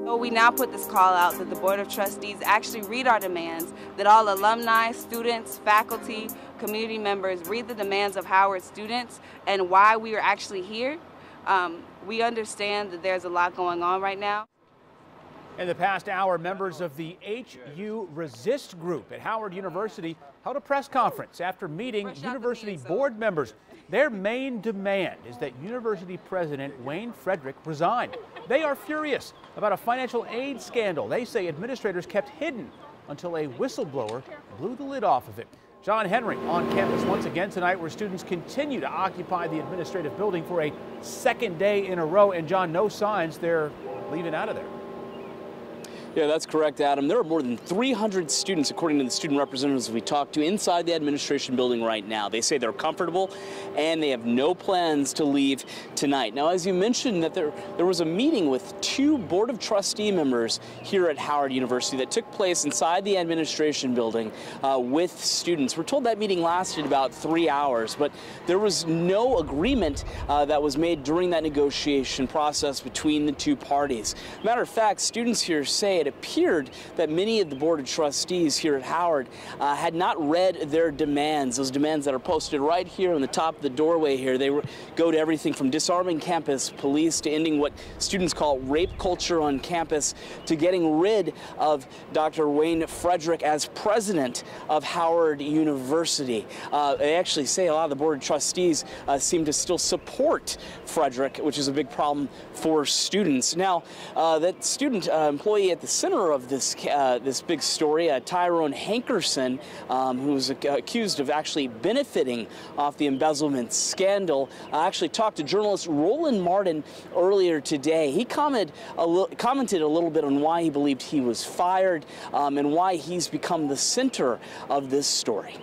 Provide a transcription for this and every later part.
So we now put this call out that the Board of Trustees actually read our demands, that all alumni, students, faculty, community members read the demands of Howard students and why we are actually here. We understand that there's a lot going on right now. In the past hour, members of the HU Resist group at Howard University held a press conference after meeting university board members. Their main demand is that University President Wayne Frederick resign. They are furious about a financial aid scandal they say administrators kept hidden until a whistleblower blew the lid off of it. John Henry on campus once again tonight, where students continue to occupy the administrative building for a second day in a row. And John, no signs they're leaving out of there. Yeah, that's correct, Adam. There are more than 300 students, according to the student representatives we talked to, inside the administration building right now. They say they're comfortable and they have no plans to leave tonight. Now, as you mentioned, that there was a meeting with 2 Board of Trustee members here at Howard University that took place inside the administration building with students. We're told that meeting lasted about 3 hours, but there was no agreement that was made during that negotiation process between the 2 parties. Matter of fact, students here say it appeared that many of the Board of Trustees here at Howard had not read their demands, those demands that are posted right here on the top of the doorway here. They go to everything from disarming campus police to ending what students call rape culture on campus to getting rid of Dr. Wayne Frederick as president of Howard University. They actually say a lot of the Board of Trustees seem to still support Frederick, which is a big problem for students. Now, that student employee at the center of this big story, Tyrone Hankerson, who was accused of actually benefiting off the embezzlement scandal, actually talked to journalist Roland Martin earlier today. He commented a little bit on why he believed he was fired and why he's become the center of this story.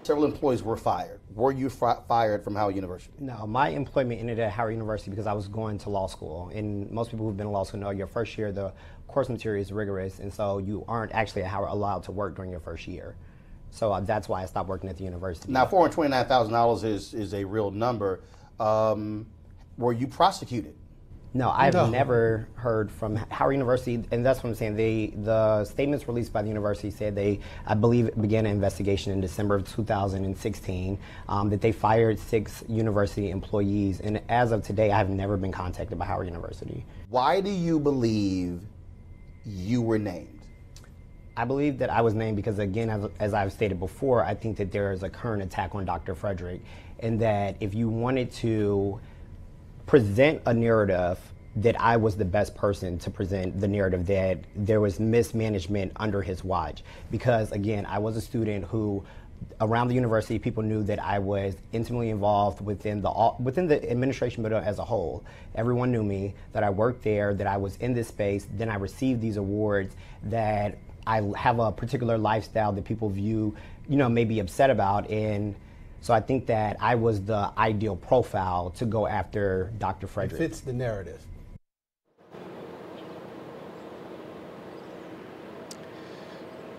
Several employees were fired. Were you fired from Howard University? No, my employment ended at Howard University because I was going to law school. And most people who've been in law school know your first year, the course material is rigorous, and so you aren't actually at Howard allowed to work during your first year. So that's why I stopped working at the university. Now, $429,000 is a real number. Were you prosecuted? No, I've never heard from Howard University, and that's what I'm saying. The statements released by the university said I believe, began an investigation in December of 2016, that they fired 6 university employees, and as of today, I have never been contacted by Howard University. Why do you believe you were named? I believe that I was named because, again, as I've stated before, I think that there is a current attack on Dr. Frederick, and that if you wanted to present a narrative that I was the best person to present the narrative that there was mismanagement under his watch. Because again, I was a student who, around the university, people knew that I was intimately involved within the administration building as a whole. Everyone knew me, that I worked there, that I was in this space. Then I received these awards, that I have a particular lifestyle that people view, may be upset about. And so I think that I was the ideal profile to go after Dr. Frederick. It fits the narrative.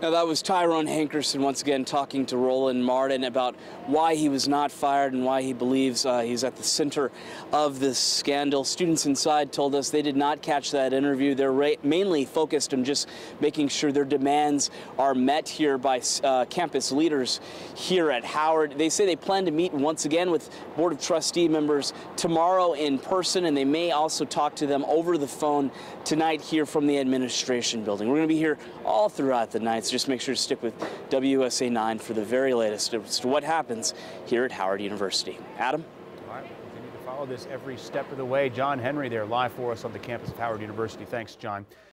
Now, that was Tyrone Hankerson once again talking to Roland Martin about why he was not fired and why he believes he's at the center of this scandal. Students inside told us they did not catch that interview. They're mainly focused on just making sure their demands are met here by campus leaders here at Howard. They say they plan to meet once again with Board of Trustee members tomorrow in person, and they may also talk to them over the phone tonight here from the administration building. We're going to be here all throughout the night. Just make sure to stick with WUSA 9 for the very latest as to what happens here at Howard University. Adam? All right, we'll continue to follow this every step of the way. John Henry there live for us on the campus of Howard University. Thanks, John.